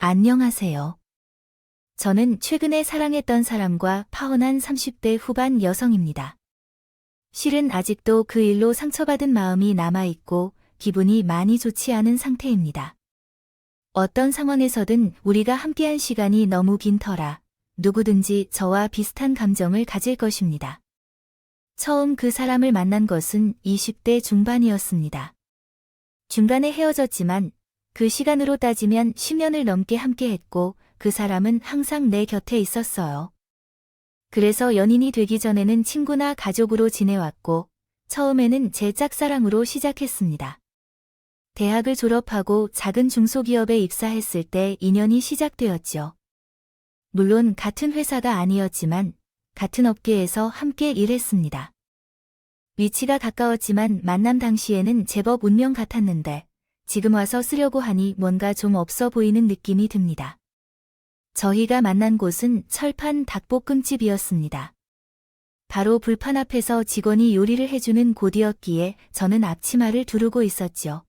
안녕하세요. 저는 최근에 사랑했던 사람과 파혼한 30대 후반 여성입니다. 실은 아직도 그 일로 상처받은 마음이 남아있고 기분이 많이 좋지 않은 상태입니다. 어떤 상황에서든 우리가 함께한 시간이 너무 긴 터라 누구든지 저와 비슷한 감정을 가질 것입니다. 처음 그 사람을 만난 것은 20대 중반이었습니다. 중간에 헤어졌지만 그 시간으로 따지면 10년을 넘게 함께했고 그 사람은 항상 내 곁에 있었어요. 그래서 연인이 되기 전에는 친구나 가족으로 지내왔고 처음에는 제 짝사랑으로 시작했습니다. 대학을 졸업하고 작은 중소기업에 입사했을 때 인연이 시작되었죠. 물론 같은 회사가 아니었지만 같은 업계에서 함께 일했습니다. 위치가 가까웠지만 만남 당시에는 제법 운명 같았는데 지금 와서 쓰려고 하니 뭔가 좀 없어 보이는 느낌이 듭니다. 저희가 만난 곳은 철판 닭볶음집이었습니다. 바로 불판 앞에서 직원이 요리를 해주는 곳이었기에 저는 앞치마를 두르고 있었죠.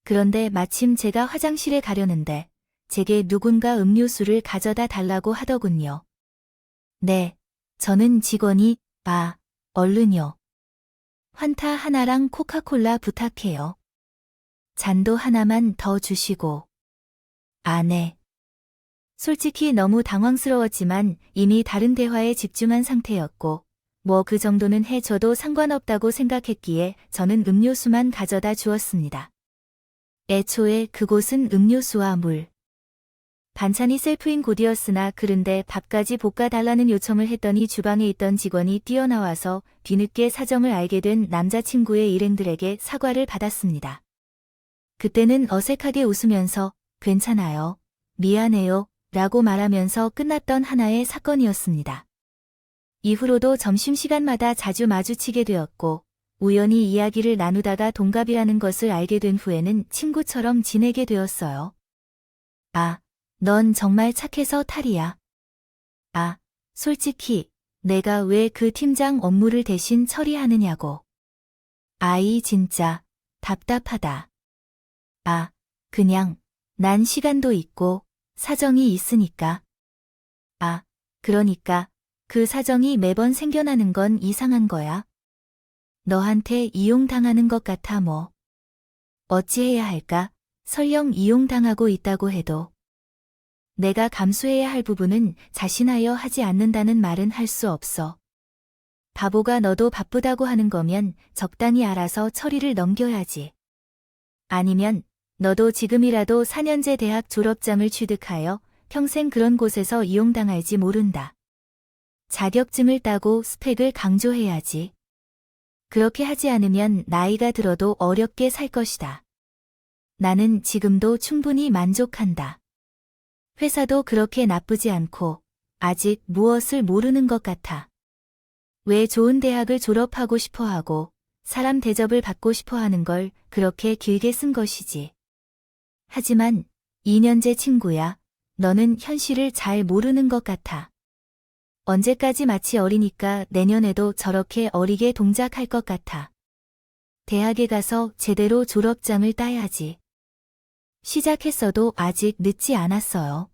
그런데 마침 제가 화장실에 가려는데 제게 누군가 음료수를 가져다 달라고 하더군요. 네, 저는 직원이 얼른요. 환타 하나랑 코카콜라 부탁해요. 잔도 하나만 더 주시고. 네. 솔직히 너무 당황스러웠지만 이미 다른 대화에 집중한 상태였고 그 정도는 해줘도 상관없다고 생각했기에 저는 음료수만 가져다 주었습니다. 애초에 그곳은 음료수와 물, 반찬이 셀프인 곳이었으나 그런데 밥까지 볶아달라는 요청을 했더니 주방에 있던 직원이 뛰어나와서 뒤늦게 사정을 알게 된 남자친구의 일행들에게 사과를 받았습니다. 그때는 어색하게 웃으면서 괜찮아요, 미안해요 라고 말하면서 끝났던 하나의 사건이었습니다. 이후로도 점심시간마다 자주 마주치게 되었고 우연히 이야기를 나누다가 동갑이라는 것을 알게 된 후에는 친구처럼 지내게 되었어요. 넌 정말 착해서 탈이야. 솔직히 내가 왜 그 팀장 업무를 대신 처리하느냐고. 이 진짜 답답하다. 그냥 난 시간도 있고 사정이 있으니까. 그러니까 그 사정이 매번 생겨나는 건 이상한 거야. 너한테 이용당하는 것 같아 뭐. 어찌해야 할까? 설령 이용당하고 있다고 해도. 내가 감수해야 할 부분은 자신하여 하지 않는다는 말은 할 수 없어. 바보가 너도 바쁘다고 하는 거면 적당히 알아서 처리를 넘겨야지. 아니면 너도 지금이라도 4년제 대학 졸업장을 취득하여 평생 그런 곳에서 이용당할지 모른다. 자격증을 따고 스펙을 강조해야지. 그렇게 하지 않으면 나이가 들어도 어렵게 살 것이다. 나는 지금도 충분히 만족한다. 회사도 그렇게 나쁘지 않고 아직 무엇을 모르는 것 같아. 왜 좋은 대학을 졸업하고 싶어 하고 사람 대접을 받고 싶어 하는 걸 그렇게 길게 쓴 것이지. 하지만 2년제 친구야, 너는 현실을 잘 모르는 것 같아. 언제까지 마치 어리니까 내년에도 저렇게 어리게 동작할 것 같아. 대학에 가서 제대로 졸업장을 따야지. 시작했어도 아직 늦지 않았어요.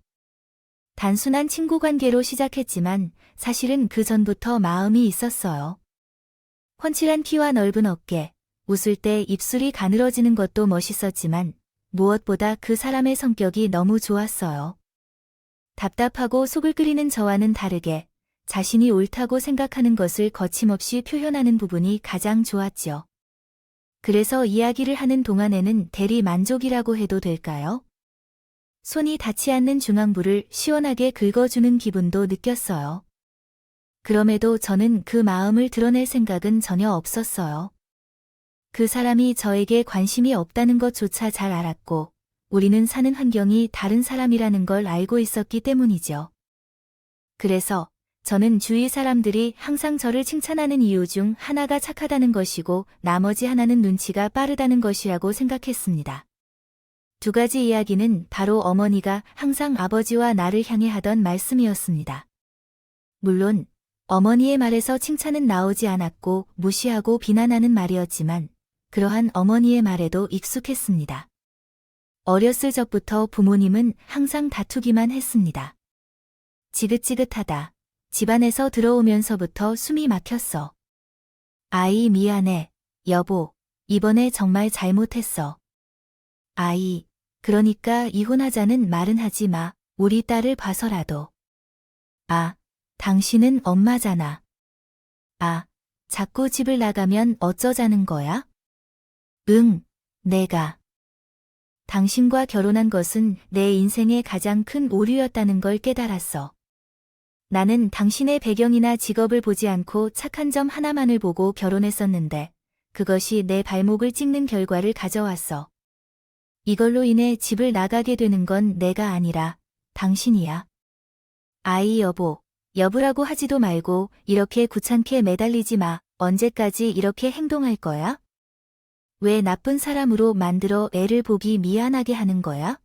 단순한 친구 관계로 시작했지만 사실은 그 전부터 마음이 있었어요. 훤칠한 키와 넓은 어깨, 웃을 때 입술이 가늘어지는 것도 멋있었지만 무엇보다 그 사람의 성격이 너무 좋았어요. 답답하고 속을 끓이는 저와는 다르게 자신이 옳다고 생각하는 것을 거침없이 표현하는 부분이 가장 좋았죠. 그래서 이야기를 하는 동안에는 대리 만족이라고 해도 될까요? 손이 닿지 않는 중앙부를 시원하게 긁어주는 기분도 느꼈어요. 그럼에도 저는 그 마음을 드러낼 생각은 전혀 없었어요. 그 사람이 저에게 관심이 없다는 것조차 잘 알았고 우리는 사는 환경이 다른 사람이라는 걸 알고 있었기 때문이죠. 그래서 저는 주위 사람들이 항상 저를 칭찬하는 이유 중 하나가 착하다는 것이고 나머지 하나는 눈치가 빠르다는 것이라고 생각했습니다. 두 가지 이야기는 바로 어머니가 항상 아버지와 나를 향해 하던 말씀이었습니다. 물론 어머니의 말에서 칭찬은 나오지 않았고 무시하고 비난하는 말이었지만 그러한 어머니의 말에도 익숙했습니다. 어렸을 적부터 부모님은 항상 다투기만 했습니다. 지긋지긋하다. 집안에서 들어오면서부터 숨이 막혔어. 아이 미안해. 여보, 이번에 정말 잘못했어. 아이, 그러니까 이혼하자는 말은 하지 마. 우리 딸을 봐서라도. 아, 당신은 엄마잖아. 아, 자꾸 집을 나가면 어쩌자는 거야? 응, 내가. 당신과 결혼한 것은 내 인생의 가장 큰 오류였다는 걸 깨달았어. 나는 당신의 배경이나 직업을 보지 않고 착한 점 하나만을 보고 결혼했었는데, 그것이 내 발목을 찍는 결과를 가져왔어. 이걸로 인해 집을 나가게 되는 건 내가 아니라 당신이야. 아이 여보라고 하지도 말고 이렇게 구찮게 매달리지 마. 언제까지 이렇게 행동할 거야? 왜 나쁜 사람으로 만들어 애를 보기 미안하게 하는 거야?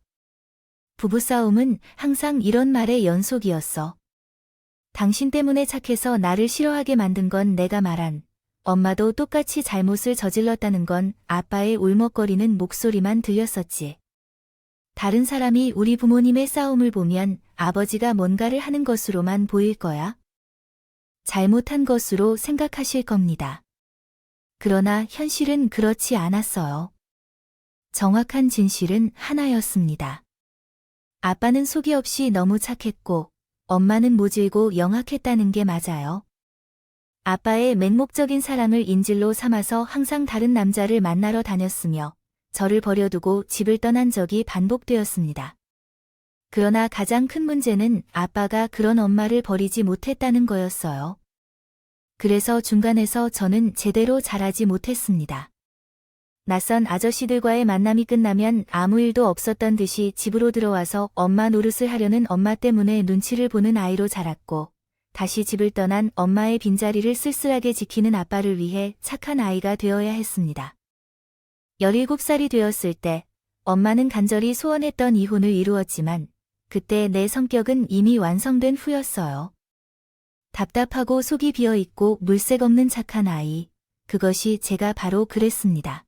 부부싸움은 항상 이런 말의 연속이었어. 당신 때문에 착해서 나를 싫어하게 만든 건 내가 말한. 엄마도 똑같이 잘못을 저질렀다는 건 아빠의 울먹거리는 목소리만 들렸었지. 다른 사람이 우리 부모님의 싸움을 보면 아버지가 뭔가를 하는 것으로만 보일 거야. 잘못한 것으로 생각하실 겁니다. 그러나 현실은 그렇지 않았어요. 정확한 진실은 하나였습니다. 아빠는 속이 없이 너무 착했고, 엄마는 모질고 영악했다는 게 맞아요. 아빠의 맹목적인 사랑을 인질로 삼아서 항상 다른 남자를 만나러 다녔으며 저를 버려두고 집을 떠난 적이 반복되었습니다. 그러나 가장 큰 문제는 아빠가 그런 엄마를 버리지 못했다는 거였어요. 그래서 중간에서 저는 제대로 자라지 못했습니다. 낯선 아저씨들과의 만남이 끝나면 아무 일도 없었던 듯이 집으로 들어와서 엄마 노릇을 하려는 엄마 때문에 눈치를 보는 아이로 자랐고, 다시 집을 떠난 엄마의 빈자리를 쓸쓸하게 지키는 아빠를 위해 착한 아이가 되어야 했습니다. 17살이 되었을 때 엄마는 간절히 소원했던 이혼을 이루었지만 그때 내 성격은 이미 완성된 후였어요. 답답하고 속이 비어있고 물색 없는 착한 아이, 그것이 제가 바로 그랬습니다.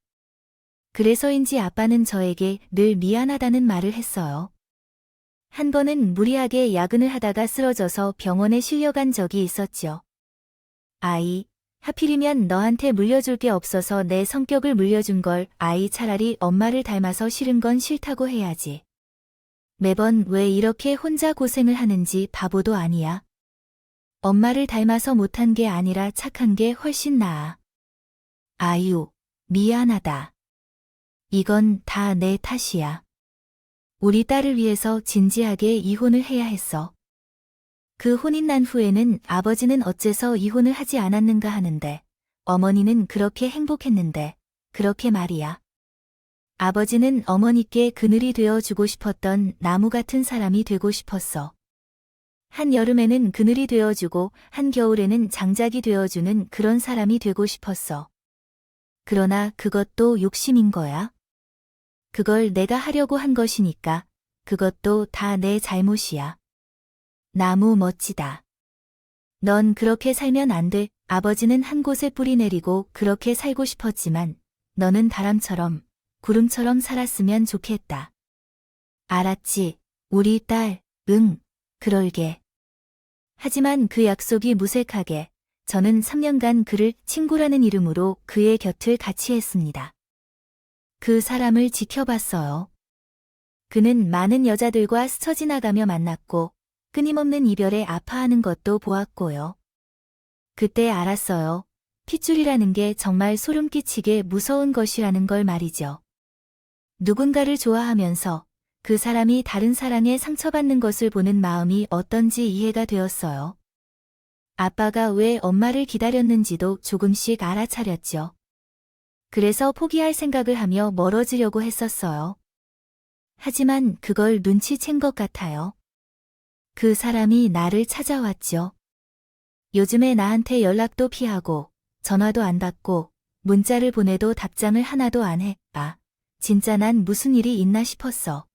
그래서인지 아빠는 저에게 늘 미안하다는 말을 했어요. 한 번은 무리하게 야근을 하다가 쓰러져서 병원에 실려간 적이 있었죠. 아이, 하필이면 너한테 물려줄 게 없어서 내 성격을 물려준 걸. 아이, 차라리 엄마를 닮아서 싫은 건 싫다고 해야지. 매번 왜 이렇게 혼자 고생을 하는지 바보도 아니야. 엄마를 닮아서 못한 게 아니라 착한 게 훨씬 나아. 아유, 미안하다. 이건 다 내 탓이야. 우리 딸을 위해서 진지하게 이혼을 해야 했어. 그 혼인 난 후에는 아버지는 어째서 이혼을 하지 않았는가 하는데, 어머니는 그렇게 행복했는데, 그렇게 말이야. 아버지는 어머니께 그늘이 되어주고 싶었던 나무 같은 사람이 되고 싶었어. 한 여름에는 그늘이 되어주고 한 겨울에는 장작이 되어주는 그런 사람이 되고 싶었어. 그러나 그것도 욕심인 거야. 그걸 내가 하려고 한 것이니까 그것도 다 내 잘못이야. 나무 멋지다. 넌 그렇게 살면 안 돼. 아버지는 한 곳에 뿌리 내리고 그렇게 살고 싶었지만 너는 바람처럼 구름처럼 살았으면 좋겠다. 알았지, 우리 딸. 응, 그럴게. 하지만 그 약속이 무색하게 저는 3년간 그를 친구라는 이름으로 그의 곁을 같이 했습니다. 그 사람을 지켜봤어요. 그는 많은 여자들과 스쳐 지나가며 만났고 끊임없는 이별에 아파하는 것도 보았고요. 그때 알았어요. 핏줄이라는 게 정말 소름 끼치게 무서운 것이라는 걸 말이죠. 누군가를 좋아하면서 그 사람이 다른 사랑에 상처받는 것을 보는 마음이 어떤지 이해가 되었어요. 아빠가 왜 엄마를 기다렸는지도 조금씩 알아차렸죠. 그래서 포기할 생각을 하며 멀어지려고 했었어요. 하지만 그걸 눈치챈 것 같아요. 그 사람이 나를 찾아왔죠. 요즘에 나한테 연락도 피하고 전화도 안 받고 문자를 보내도 답장을 하나도 안 해. 아, 진짜 난 무슨 일이 있나 싶었어.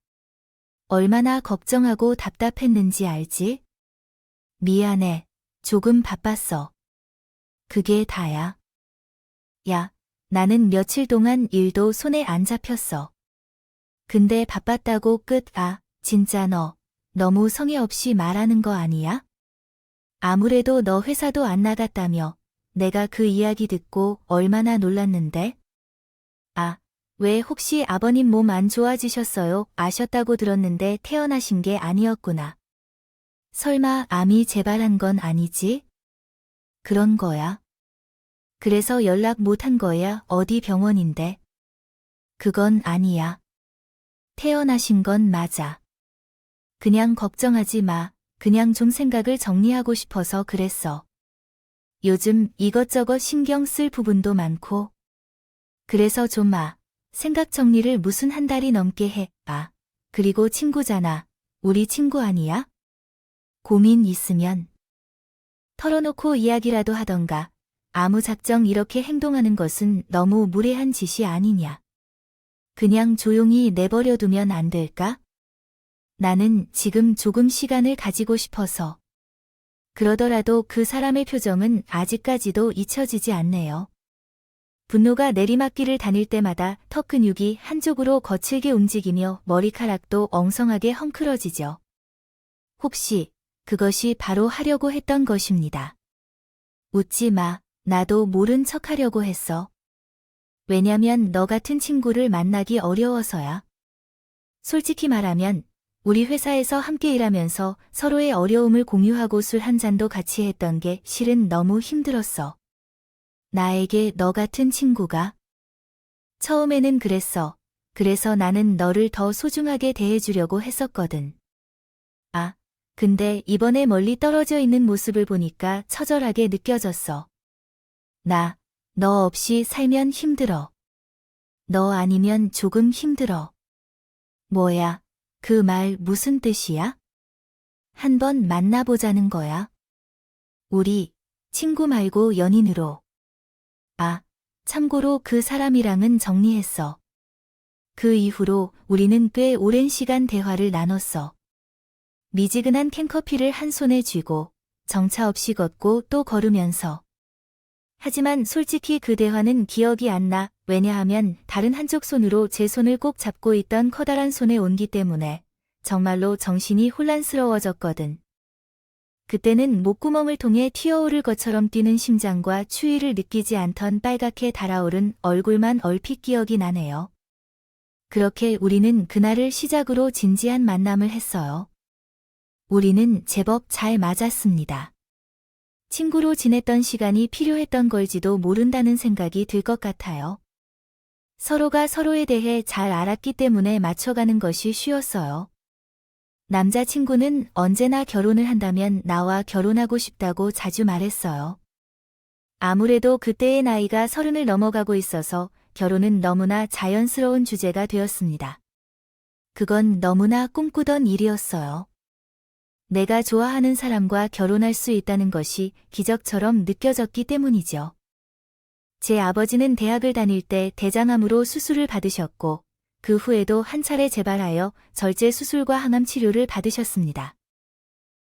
얼마나 걱정하고 답답했는지 알지? 미안해. 조금 바빴어. 그게 다야. 야, 나는 며칠 동안 일도 손에 안 잡혔어. 근데 바빴다고 진짜 너 너무 성의 없이 말하는 거 아니야? 아무래도 너 회사도 안 나갔다며. 내가 그 이야기 듣고 얼마나 놀랐는데? 왜 혹시 아버님 몸 안 좋아지셨어요? 아셨다고 들었는데 태어나신 게 아니었구나. 설마 암이 재발한 건 아니지? 그런 거야. 그래서 연락 못 한 거야? 어디 병원인데? 그건 아니야. 태어나신 건 맞아. 그냥 걱정하지 마. 그냥 좀 생각을 정리하고 싶어서 그랬어. 요즘 이것저것 신경 쓸 부분도 많고. 그래서 좀 생각 정리를 무슨 한 달이 넘게 해. 그리고 친구잖아. 우리 친구 아니야? 고민 있으면 털어놓고 이야기라도 하던가. 아무작정 이렇게 행동하는 것은 너무 무례한 짓이 아니냐. 그냥 조용히 내버려 두면 안 될까? 나는 지금 조금 시간을 가지고 싶어서. 그러더라도 그 사람의 표정은 아직까지도 잊혀지지 않네요. 분노가 내리막길을 다닐 때마다 턱 근육이 한쪽으로 거칠게 움직이며 머리카락도 엉성하게 헝클어지죠. 혹시 그것이 바로 하려고 했던 것입니다. 웃지 마. 나도 모른 척 하려고 했어. 왜냐면 너 같은 친구를 만나기 어려워서야. 솔직히 말하면 우리 회사에서 함께 일하면서 서로의 어려움을 공유하고 술 한 잔도 같이 했던 게 실은 너무 힘들었어. 나에게 너 같은 친구가. 처음에는 그랬어. 그래서 나는 너를 더 소중하게 대해주려고 했었거든. 근데 이번에 멀리 떨어져 있는 모습을 보니까 처절하게 느껴졌어. 너 없이 살면 힘들어. 너 아니면 조금 힘들어. 뭐야, 그 말 무슨 뜻이야? 한번 만나보자는 거야. 우리 친구 말고 연인으로. 참고로 그 사람이랑은 정리했어. 그 이후로 우리는 꽤 오랜 시간 대화를 나눴어. 미지근한 캔커피를 한 손에 쥐고 정차 없이 걷고 또 걸으면서. 하지만 솔직히 그 대화는 기억이 안 나. 왜냐하면 다른 한쪽 손으로 제 손을 꼭 잡고 있던 커다란 손의 온기 때문에 정말로 정신이 혼란스러워졌거든. 그때는 목구멍을 통해 튀어오를 것처럼 뛰는 심장과 추위를 느끼지 않던 빨갛게 달아오른 얼굴만 얼핏 기억이 나네요. 그렇게 우리는 그날을 시작으로 진지한 만남을 했어요. 우리는 제법 잘 맞았습니다. 친구로 지냈던 시간이 필요했던 걸지도 모른다는 생각이 들 것 같아요. 서로가 서로에 대해 잘 알았기 때문에 맞춰가는 것이 쉬웠어요. 남자친구는 언제나 결혼을 한다면 나와 결혼하고 싶다고 자주 말했어요. 아무래도 그때의 나이가 30을 넘어가고 있어서 결혼은 너무나 자연스러운 주제가 되었습니다. 그건 너무나 꿈꾸던 일이었어요. 내가 좋아하는 사람과 결혼할 수 있다는 것이 기적처럼 느껴졌기 때문이죠. 제 아버지는 대학을 다닐 때 대장암으로 수술을 받으셨고 그 후에도 한 차례 재발하여 절제 수술과 항암 치료를 받으셨습니다.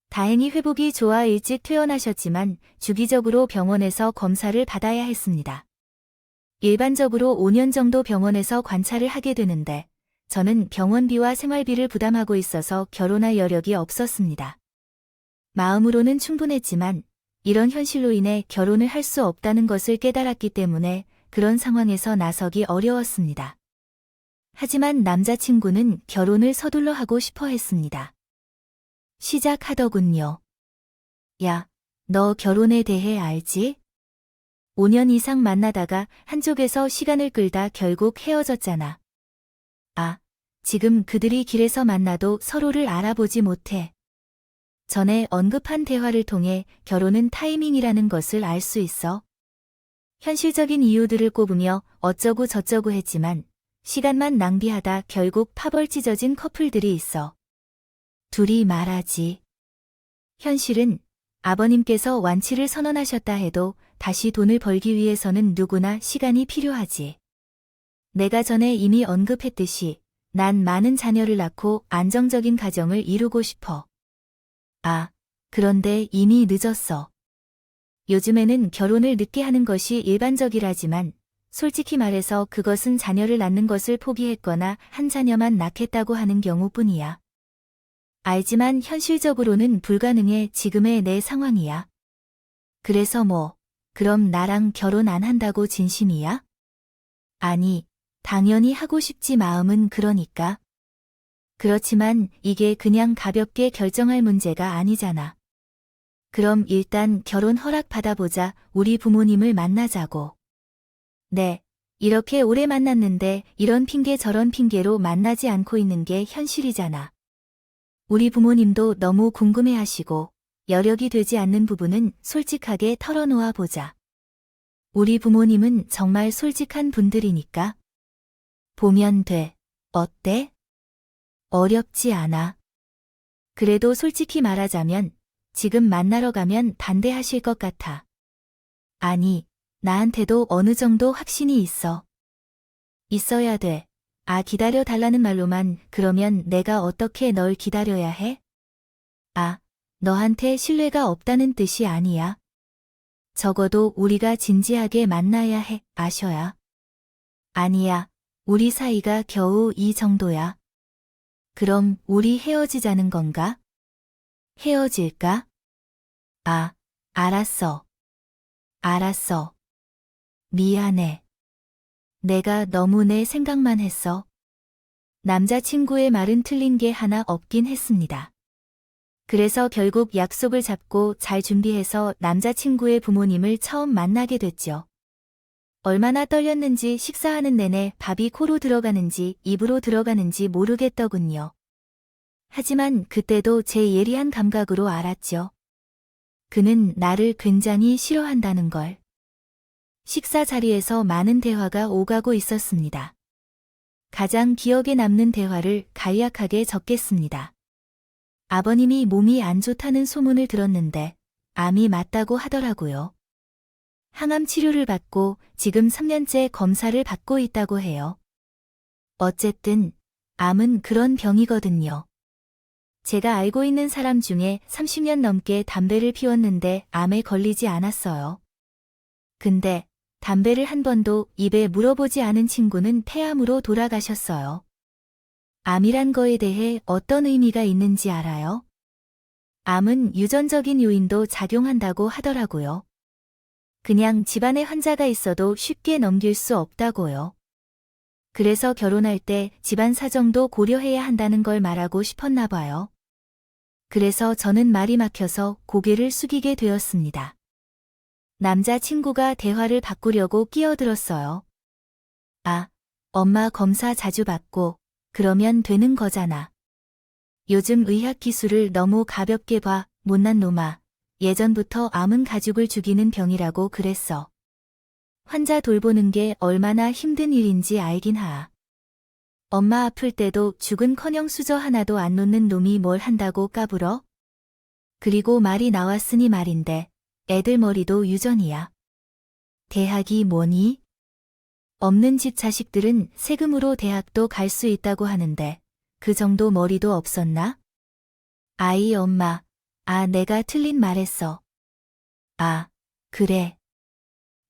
다행히 회복이 좋아 일찍 퇴원하셨지만 주기적으로 병원에서 검사를 받아야 했습니다. 일반적으로 5년 정도 병원에서 관찰을 하게 되는데 저는 병원비와 생활비를 부담하고 있어서 결혼할 여력이 없었습니다. 마음으로는 충분했지만 이런 현실로 인해 결혼을 할 수 없다는 것을 깨달았기 때문에 그런 상황에서 나서기 어려웠습니다. 하지만 남자친구는 결혼을 서둘러 하고 싶어 했습니다. 시작하더군요. 야, 너 결혼에 대해 알지? 5년 이상 만나다가 한쪽에서 시간을 끌다 결국 헤어졌잖아. 지금 그들이 길에서 만나도 서로를 알아보지 못해. 전에 언급한 대화를 통해 결혼은 타이밍이라는 것을 알 수 있어. 현실적인 이유들을 꼽으며 어쩌고 저쩌고 했지만 시간만 낭비하다 결국 파벌 찢어진 커플들이 있어. 둘이 말하지. 현실은 아버님께서 완치를 선언하셨다 해도 다시 돈을 벌기 위해서는 누구나 시간이 필요하지. 내가 전에 이미 언급했듯이 난 많은 자녀를 낳고 안정적인 가정을 이루고 싶어. 그런데 이미 늦었어. 요즘에는 결혼을 늦게 하는 것이 일반적이라지만 솔직히 말해서 그것은 자녀를 낳는 것을 포기했거나 한 자녀만 낳겠다고 하는 경우뿐이야. 알지만 현실적으로는 불가능해. 지금의 내 상황이야. 그래서 뭐, 그럼 나랑 결혼 안 한다고 진심이야? 아니, 당연히 하고 싶지. 마음은 그러니까. 그렇지만 이게 그냥 가볍게 결정할 문제가 아니잖아. 그럼 일단 결혼 허락 받아보자. 우리 부모님을 만나자고. 네, 이렇게 오래 만났는데 이런 핑계 저런 핑계로 만나지 않고 있는 게 현실이잖아. 우리 부모님도 너무 궁금해하시고 여력이 되지 않는 부분은 솔직하게 털어놓아 보자. 우리 부모님은 정말 솔직한 분들이니까. 보면 돼. 어때? 어렵지 않아. 그래도 솔직히 말하자면 지금 만나러 가면 반대하실 것 같아. 아니, 나한테도 어느 정도 확신이 있어. 있어야 돼. 아, 기다려 달라는 말로만. 그러면 내가 어떻게 널 기다려야 해? 아, 너한테 신뢰가 없다는 뜻이 아니야. 적어도 우리가 진지하게 만나야 해. 아셔야. 아니야. 우리 사이가 겨우 이 정도야. 그럼 우리 헤어지자는 건가? 헤어질까? 아, 알았어. 알았어. 미안해. 내가 너무 내 생각만 했어. 남자친구의 말은 틀린 게 하나 없긴 했습니다. 그래서 결국 약속을 잡고 잘 준비해서 남자친구의 부모님을 처음 만나게 됐죠. 얼마나 떨렸는지 식사하는 내내 밥이 코로 들어가는지 입으로 들어가는지 모르겠더군요. 하지만 그때도 제 예리한 감각으로 알았죠. 그는 나를 굉장히 싫어한다는 걸. 식사 자리에서 많은 대화가 오가고 있었습니다. 가장 기억에 남는 대화를 간략하게 적겠습니다. 아버님이 몸이 안 좋다는 소문을 들었는데 암이 맞다고 하더라고요. 항암 치료를 받고 지금 3년째 검사를 받고 있다고 해요. 어쨌든 암은 그런 병이거든요. 제가 알고 있는 사람 중에 30년 넘게 담배를 피웠는데 암에 걸리지 않았어요. 근데 담배를 한 번도 입에 물어보지 않은 친구는 폐암으로 돌아가셨어요. 암이란 거에 대해 어떤 의미가 있는지 알아요? 암은 유전적인 요인도 작용한다고 하더라고요. 그냥 집안에 환자가 있어도 쉽게 넘길 수 없다고요. 그래서 결혼할 때 집안 사정도 고려해야 한다는 걸 말하고 싶었나 봐요. 그래서 저는 말이 막혀서 고개를 숙이게 되었습니다. 남자친구가 대화를 바꾸려고 끼어들었어요. 아, 엄마 검사 자주 받고 그러면 되는 거잖아. 요즘 의학 기술을 너무 가볍게 봐, 못난 놈아. 예전부터 암은 가죽을 죽이는 병이라고 그랬어. 환자 돌보는 게 얼마나 힘든 일인지 알긴 하. 엄마 아플 때도 죽은커녕 수저 하나도 안 놓는 놈이 뭘 한다고 까불어? 그리고 말이 나왔으니 말인데 애들 머리도 유전이야. 대학이 뭐니? 없는 집 자식들은 세금으로 대학도 갈 수 있다고 하는데 그 정도 머리도 없었나? 아이 엄마, 아 내가 틀린 말했어. 아, 그래.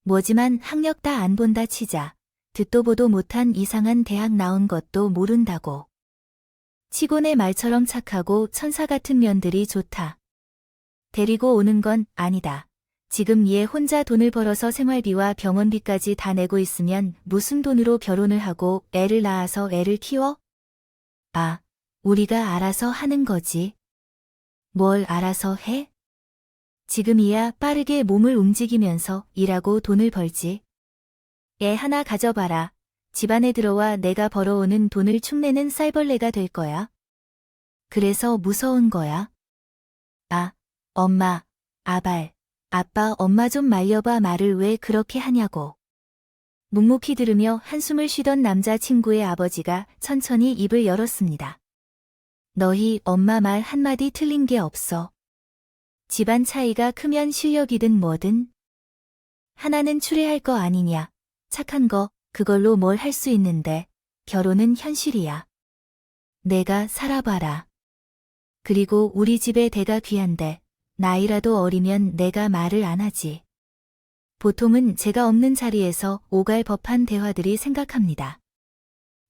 뭐지만 학력 다 안 본다 치자. 듣도 보도 못한 이상한 대학 나온 것도 모른다고. 치고 내 말처럼 착하고 천사 같은 면들이 좋다. 데리고 오는 건 아니다. 지금 얘 혼자 돈을 벌어서 생활비와 병원비까지 다 내고 있으면 무슨 돈으로 결혼을 하고 애를 낳아서 애를 키워? 아, 우리가 알아서 하는 거지. 뭘 알아서 해? 지금이야 빠르게 몸을 움직이면서 일하고 돈을 벌지. 애 하나 가져봐라. 집안에 들어와 내가 벌어오는 돈을 축내는 쌀벌레가 될 거야. 그래서 무서운 거야. 아, 엄마, 아발, 아빠 엄마 좀 말려봐. 말을 왜 그렇게 하냐고. 묵묵히 들으며 한숨을 쉬던 남자친구의 아버지가 천천히 입을 열었습니다. 너희 엄마 말 한마디 틀린 게 없어. 집안 차이가 크면 실력이든 뭐든 하나는 추레할 거 아니냐. 착한 거 그걸로 뭘 할 수 있는데 결혼은 현실이야. 내가 살아봐라. 그리고 우리 집에 대가 귀한데 나이라도 어리면 내가 말을 안 하지. 보통은 제가 없는 자리에서 오갈 법한 대화들이 생각합니다.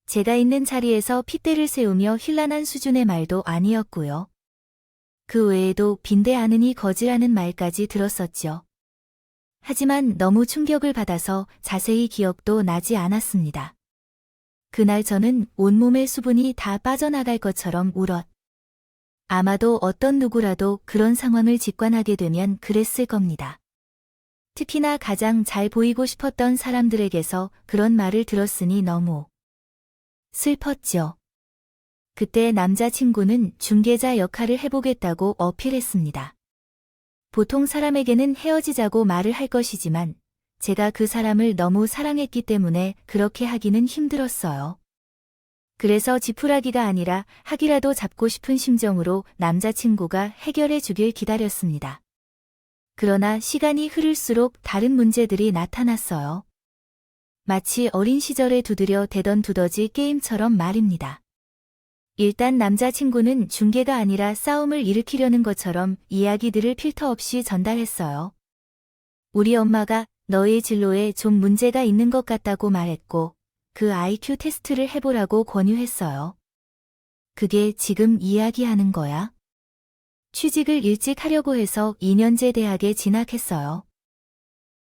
제가 있는 자리에서 핏대를 세우며 힐난한 수준의 말도 아니었고요. 그 외에도 빈대 않으니 거지라는 말까지 들었었죠. 하지만 너무 충격을 받아서 자세히 기억도 나지 않았습니다. 그날 저는 온몸의 수분이 다 빠져나갈 것처럼 울었. 아마도 어떤 누구라도 그런 상황을 직관하게 되면 그랬을 겁니다. 특히나 가장 잘 보이고 싶었던 사람들에게서 그런 말을 들었으니 너무 슬펐죠. 그때 남자친구는 중개자 역할을 해보겠다고 어필했습니다. 보통 사람에게는 헤어지자고 말을 할 것이지만 제가 그 사람을 너무 사랑했기 때문에 그렇게 하기는 힘들었어요. 그래서 지푸라기가 아니라 학이라도 잡고 싶은 심정으로 남자친구가 해결해 주길 기다렸습니다. 그러나 시간이 흐를수록 다른 문제들이 나타났어요. 마치 어린 시절에 두드려 대던 두더지 게임처럼 말입니다. 일단 남자친구는 중계가 아니라 싸움을 일으키려는 것처럼 이야기들을 필터 없이 전달했어요. 우리 엄마가 너의 진로에 좀 문제가 있는 것 같다고 말했고 그 IQ 테스트를 해보라고 권유했어요. 그게 지금 이야기하는 거야? 취직을 일찍 하려고 해서 2년제 대학에 진학했어요.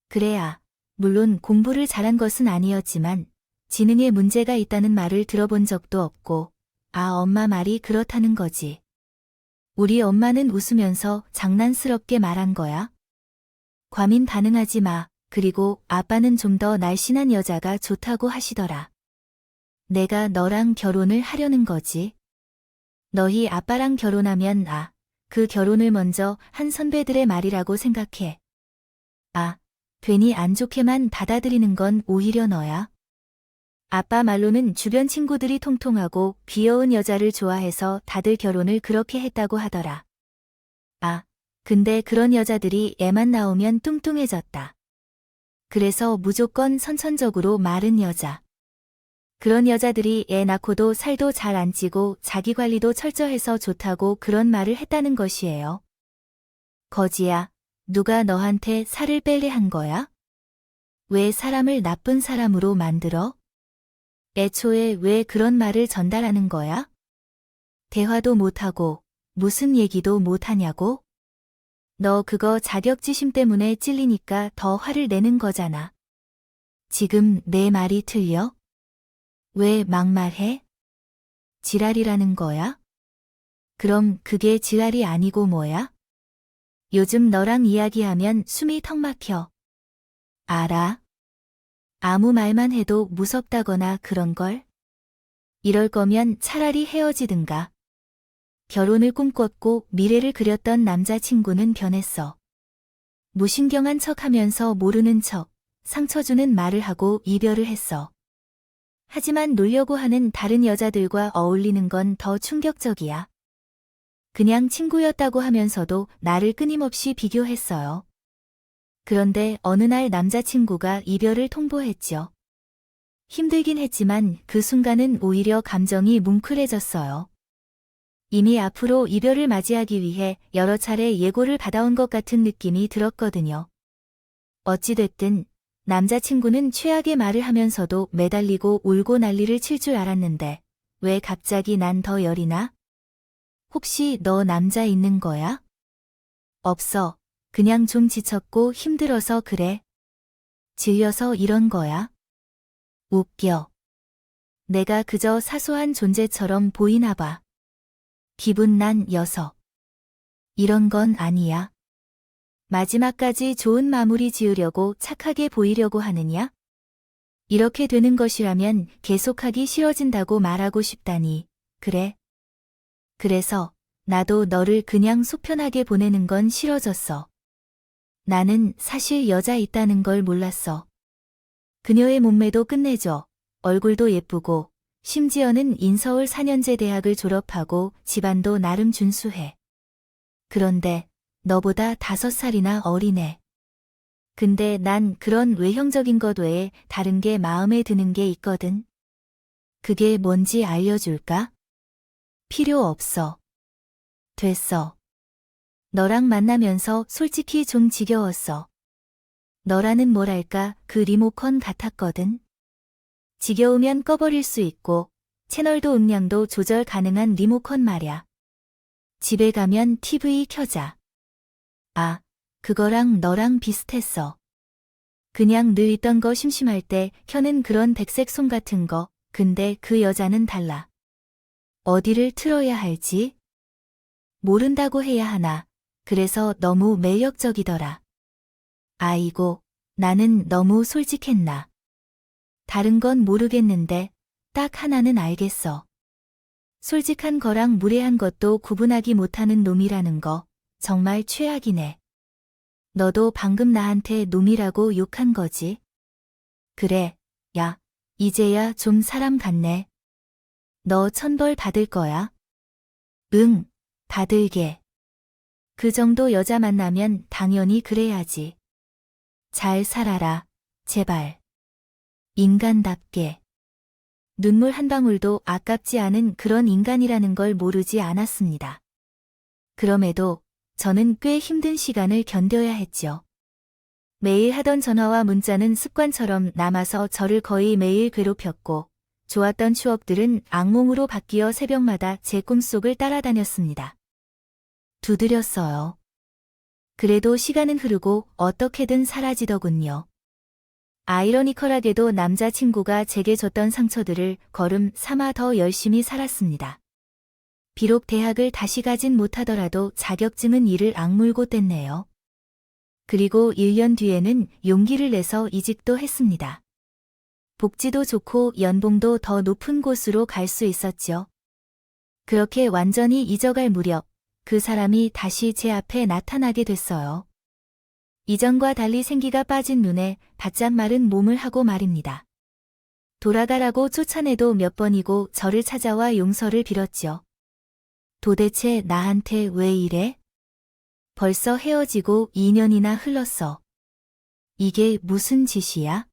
그래야, 물론 공부를 잘한 것은 아니었지만 지능에 문제가 있다는 말을 들어본 적도 없고 엄마 말이 그렇다는 거지. 우리 엄마는 웃으면서 장난스럽게 말한 거야. 과민 반응하지 마. 그리고 아빠는 좀 더 날씬한 여자가 좋다고 하시더라. 내가 너랑 결혼을 하려는 거지. 너희 아빠랑 결혼하면 그 결혼을 먼저 한 선배들의 말이라고 생각해. 괜히 안 좋게만 받아들이는 건 오히려 너야. 아빠 말로는 주변 친구들이 통통하고 귀여운 여자를 좋아해서 다들 결혼을 그렇게 했다고 하더라. 근데 그런 여자들이 애만 나오면 뚱뚱해졌다. 그래서 무조건 선천적으로 마른 여자. 그런 여자들이 애 낳고도 살도 잘 안 찌고 자기 관리도 철저해서 좋다고 그런 말을 했다는 것이에요. 거지야, 누가 너한테 살을 빼래 한 거야? 왜 사람을 나쁜 사람으로 만들어? 애초에 왜 그런 말을 전달하는 거야? 대화도 못하고 무슨 얘기도 못하냐고? 너 그거 자격지심 때문에 찔리니까 더 화를 내는 거잖아. 지금 내 말이 틀려? 왜 막말해? 지랄이라는 거야? 그럼 그게 지랄이 아니고 뭐야? 요즘 너랑 이야기하면 숨이 턱 막혀. 알아? 아무 말만 해도 무섭다거나 그런걸? 이럴 거면 차라리 헤어지든가. 결혼을 꿈꿨고 미래를 그렸던 남자친구는 변했어. 무신경한 척하면서 모르는 척, 상처 주는 말을 하고 이별을 했어. 하지만 놀려고 하는 다른 여자들과 어울리는 건 더 충격적이야. 그냥 친구였다고 하면서도 나를 끊임없이 비교했어요. 그런데 어느 날 남자친구가 이별을 통보했죠. 힘들긴 했지만 그 순간은 오히려 감정이 뭉클해졌어요. 이미 앞으로 이별을 맞이하기 위해 여러 차례 예고를 받아온 것 같은 느낌이 들었거든요. 어찌됐든 남자친구는 최악의 말을 하면서도 매달리고 울고 난리를 칠 줄 알았는데 왜 갑자기 난 더 열이 나? 혹시 너 남자 있는 거야? 없어. 그냥 좀 지쳤고 힘들어서 그래. 질려서 이런 거야. 웃겨. 내가 그저 사소한 존재처럼 보이나 봐. 기분 난 녀석. 이런 건 아니야. 마지막까지 좋은 마무리 지으려고 착하게 보이려고 하느냐? 이렇게 되는 것이라면 계속하기 싫어진다고 말하고 싶다니. 그래. 그래서 나도 너를 그냥 속편하게 보내는 건 싫어졌어. 나는 사실 여자 있다는 걸 몰랐어. 그녀의 몸매도 끝내줘. 얼굴도 예쁘고 심지어는 인서울 4년제 대학을 졸업하고 집안도 나름 준수해. 그런데 너보다 5살이나 어리네. 근데 난 그런 외형적인 것 외에 다른 게 마음에 드는 게 있거든. 그게 뭔지 알려줄까? 필요 없어. 됐어. 너랑 만나면서 솔직히 좀 지겨웠어. 너라는 뭐랄까 그 리모컨 같았거든. 지겨우면 꺼버릴 수 있고 채널도 음량도 조절 가능한 리모컨 말야. 집에 가면 TV 켜자. 아, 그거랑 너랑 비슷했어. 그냥 늘 있던 거 심심할 때 켜는 그런 백색 송 같은 거. 근데 그 여자는 달라. 어디를 틀어야 할지 모른다고 해야 하나. 그래서 너무 매력적이더라. 아이고, 나는 너무 솔직했나. 다른 건 모르겠는데 딱 하나는 알겠어. 솔직한 거랑 무례한 것도 구분하기 못하는 놈이라는 거 정말 최악이네. 너도 방금 나한테 놈이라고 욕한 거지? 그래, 야, 이제야 좀 사람 같네. 너 천벌 받을 거야? 응, 받을게. 그 정도 여자 만나면 당연히 그래야지. 잘 살아라, 제발. 인간답게. 눈물 한 방울도 아깝지 않은 그런 인간이라는 걸 모르지 않았습니다. 그럼에도 저는 꽤 힘든 시간을 견뎌야 했죠. 매일 하던 전화와 문자는 습관처럼 남아서 저를 거의 매일 괴롭혔고 좋았던 추억들은 악몽으로 바뀌어 새벽마다 제 꿈속을 따라다녔습니다. 두드렸어요. 그래도 시간은 흐르고 어떻게든 사라지더군요. 아이러니컬하게도 남자친구가 제게 줬던 상처들을 걸음 삼아 더 열심히 살았습니다. 비록 대학을 다시 가진 못하더라도 자격증은 이를 악물고 뗐네요. 그리고 1년 뒤에는 용기를 내서 이직도 했습니다. 복지도 좋고 연봉도 더 높은 곳으로 갈 수 있었죠. 그렇게 완전히 잊어갈 무렵 그 사람이 다시 제 앞에 나타나게 됐어요. 이전과 달리 생기가 빠진 눈에 바짝 마른 몸을 하고 말입니다. 돌아가라고 쫓아내도 몇 번이고 저를 찾아와 용서를 빌었죠. 도대체 나한테 왜 이래? 벌써 헤어지고 2년이나 흘렀어. 이게 무슨 짓이야?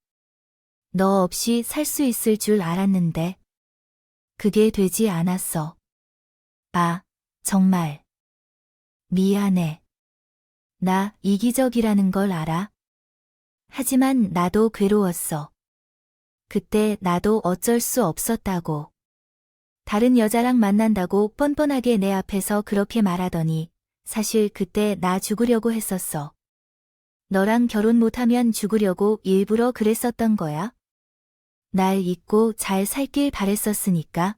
너 없이 살 수 있을 줄 알았는데. 그게 되지 않았어. 아, 정말. 미안해. 나 이기적이라는 걸 알아? 하지만 나도 괴로웠어. 그때 나도 어쩔 수 없었다고. 다른 여자랑 만난다고 뻔뻔하게 내 앞에서 그렇게 말하더니 사실 그때 나 죽으려고 했었어. 너랑 결혼 못하면 죽으려고 일부러 그랬었던 거야? 날 잊고 잘 살길 바랬었으니까.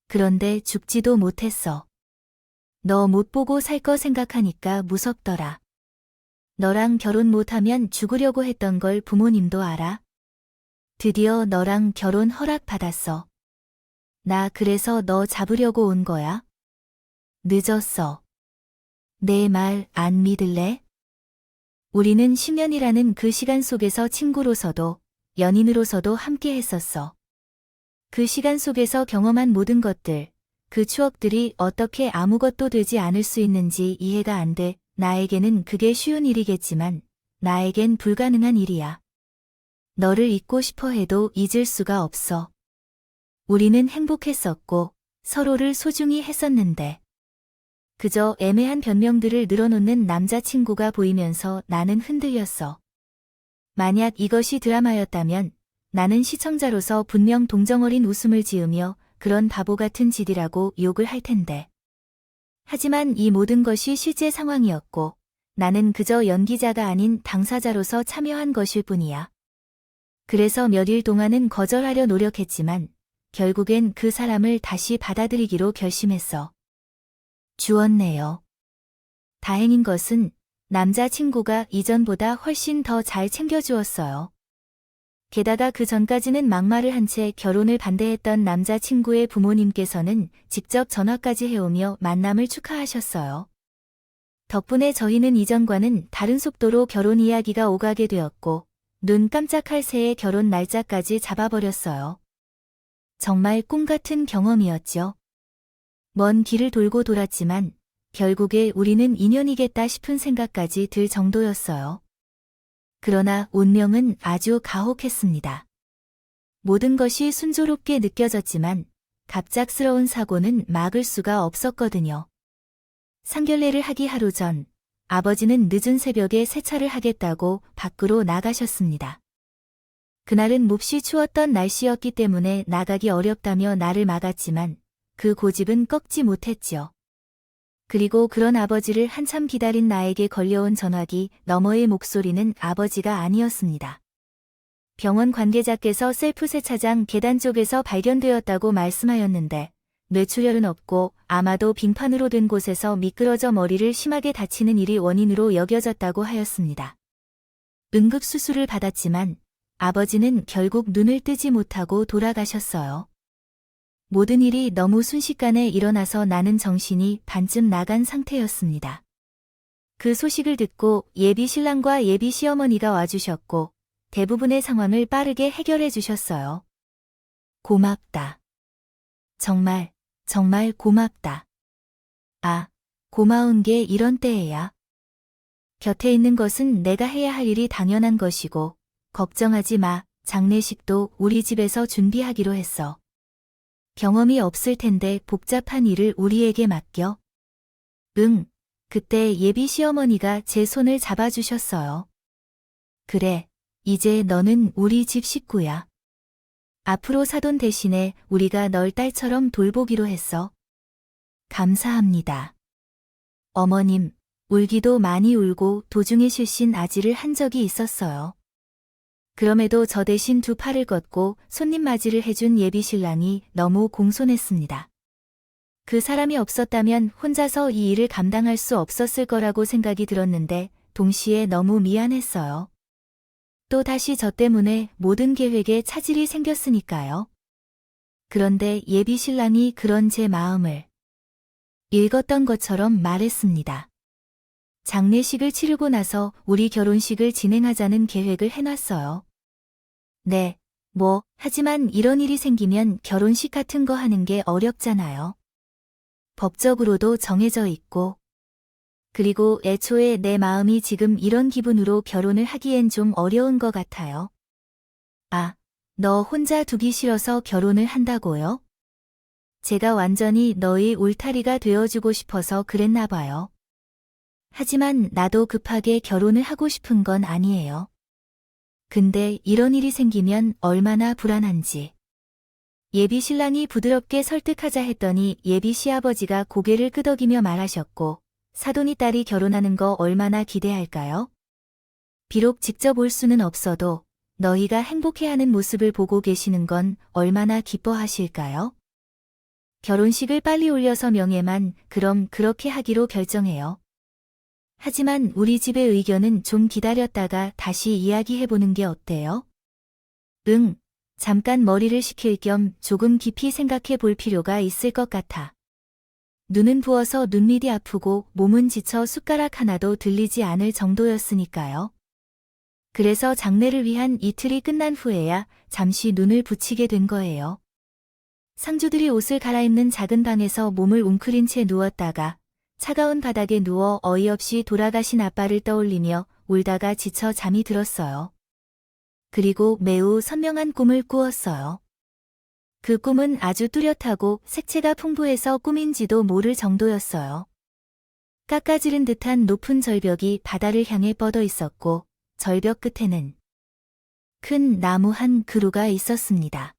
그런데 죽지도 못했어. 너 못 보고 살 거 생각하니까 무섭더라. 너랑 결혼 못하면 죽으려고 했던 걸 부모님도 알아? 드디어 너랑 결혼 허락받았어. 나 그래서 너 잡으려고 온 거야? 늦었어. 내 말 안 믿을래? 우리는 10년이라는 그 시간 속에서 친구로서도 연인으로서도 함께 했었어. 그 시간 속에서 경험한 모든 것들, 그 추억들이 어떻게 아무것도 되지 않을 수 있는지 이해가 안 돼. 나에게는 그게 쉬운 일이겠지만 나에겐 불가능한 일이야. 너를 잊고 싶어 해도 잊을 수가 없어. 우리는 행복했었고 서로를 소중히 했었는데 그저 애매한 변명들을 늘어놓는 남자친구가 보이면서 나는 흔들렸어. 만약 이것이 드라마였다면 나는 시청자로서 분명 동정어린 웃음을 지으며 그런 바보 같은 짓이라고 욕을 할 텐데. 하지만 이 모든 것이 실제 상황이었고 나는 그저 연기자가 아닌 당사자로서 참여한 것일 뿐이야. 그래서 몇 일 동안은 거절하려 노력했지만 결국엔 그 사람을 다시 받아들이기로 결심했어. 주었네요. 다행인 것은 남자친구가 이전보다 훨씬 더 잘 챙겨주었어요. 게다가 그 전까지는 막말을 한 채 결혼을 반대했던 남자친구의 부모님께서는 직접 전화까지 해오며 만남을 축하하셨어요. 덕분에 저희는 이전과는 다른 속도로 결혼 이야기가 오가게 되었고 눈 깜짝할 새에 결혼 날짜까지 잡아버렸어요. 정말 꿈같은 경험이었죠. 먼 길을 돌고 돌았지만 결국에 우리는 인연이겠다 싶은 생각까지 들 정도였어요. 그러나 운명은 아주 가혹했습니다. 모든 것이 순조롭게 느껴졌지만 갑작스러운 사고는 막을 수가 없었거든요. 상견례를 하기 하루 전 아버지는 늦은 새벽에 세차를 하겠다고 밖으로 나가셨습니다. 그날은 몹시 추웠던 날씨였기 때문에 나가기 어렵다며 나를 막았지만 그 고집은 꺾지 못했지요. 그리고 그런 아버지를 한참 기다린 나에게 걸려온 전화기 너머의 목소리는 아버지가 아니었습니다. 병원 관계자께서 셀프 세차장 계단 쪽에서 발견되었다고 말씀하였는데 뇌출혈은 없고 아마도 빙판으로 된 곳에서 미끄러져 머리를 심하게 다치는 일이 원인으로 여겨졌다고 하였습니다. 응급수술을 받았지만 아버지는 결국 눈을 뜨지 못하고 돌아가셨어요. 모든 일이 너무 순식간에 일어나서 나는 정신이 반쯤 나간 상태였습니다. 그 소식을 듣고 예비 신랑과 예비 시어머니가 와주셨고 대부분의 상황을 빠르게 해결해 주셨어요. 고맙다. 정말 고맙다. 아, 고마운 게 이런 때에야. 곁에 있는 것은 내가 해야 할 일이 당연한 것이고 걱정하지 마. 장례식도 우리 집에서 준비하기로 했어. 경험이 없을 텐데 복잡한 일을 우리에게 맡겨. 응, 그때 예비 시어머니가 제 손을 잡아주셨어요. 그래, 이제 너는 우리 집 식구야. 앞으로 사돈 대신에 우리가 널 딸처럼 돌보기로 했어. 감사합니다. 어머님, 울기도 많이 울고 도중에 실신 아지를 한 적이 있었어요. 그럼에도 저 대신 두 팔을 걷고 손님 맞이를 해준 예비 신랑이 너무 공손했습니다. 그 사람이 없었다면 혼자서 이 일을 감당할 수 없었을 거라고 생각이 들었는데 동시에 너무 미안했어요. 또 다시 저 때문에 모든 계획에 차질이 생겼으니까요. 그런데 예비 신랑이 그런 제 마음을 읽었던 것처럼 말했습니다. 장례식을 치르고 나서 우리 결혼식을 진행하자는 계획을 해놨어요. 네, 하지만 이런 일이 생기면 결혼식 같은 거 하는 게 어렵잖아요. 법적으로도 정해져 있고. 그리고 애초에 내 마음이 지금 이런 기분으로 결혼을 하기엔 좀 어려운 것 같아요. 아, 너 혼자 두기 싫어서 결혼을 한다고요? 제가 완전히 너의 울타리가 되어주고 싶어서 그랬나 봐요. 하지만 나도 급하게 결혼을 하고 싶은 건 아니에요. 근데 이런 일이 생기면 얼마나 불안한지. 예비 신랑이 부드럽게 설득하자 했더니 예비 시아버지가 고개를 끄덕이며 말하셨고, 사돈이 딸이 결혼하는 거 얼마나 기대할까요? 비록 직접 올 수는 없어도 너희가 행복해하는 모습을 보고 계시는 건 얼마나 기뻐하실까요? 결혼식을 빨리 올려서 명예만 그럼 그렇게 하기로 결정해요. 하지만 우리 집의 의견은 좀 기다렸다가 다시 이야기해보는 게 어때요? 응, 잠깐 머리를 식힐 겸 조금 깊이 생각해 볼 필요가 있을 것 같아. 눈은 부어서 눈밑이 아프고 몸은 지쳐 숟가락 하나도 들리지 않을 정도였으니까요. 그래서 장례를 위한 이틀이 끝난 후에야 잠시 눈을 붙이게 된 거예요. 상주들이 옷을 갈아입는 작은 방에서 몸을 웅크린 채 누웠다가 차가운 바닥에 누워 어이없이 돌아가신 아빠를 떠올리며 울다가 지쳐 잠이 들었어요. 그리고 매우 선명한 꿈을 꾸었어요. 그 꿈은 아주 뚜렷하고 색채가 풍부해서 꿈인지도 모를 정도였어요. 깎아지른 듯한 높은 절벽이 바다를 향해 뻗어 있었고 절벽 끝에는 큰 나무 한 그루가 있었습니다.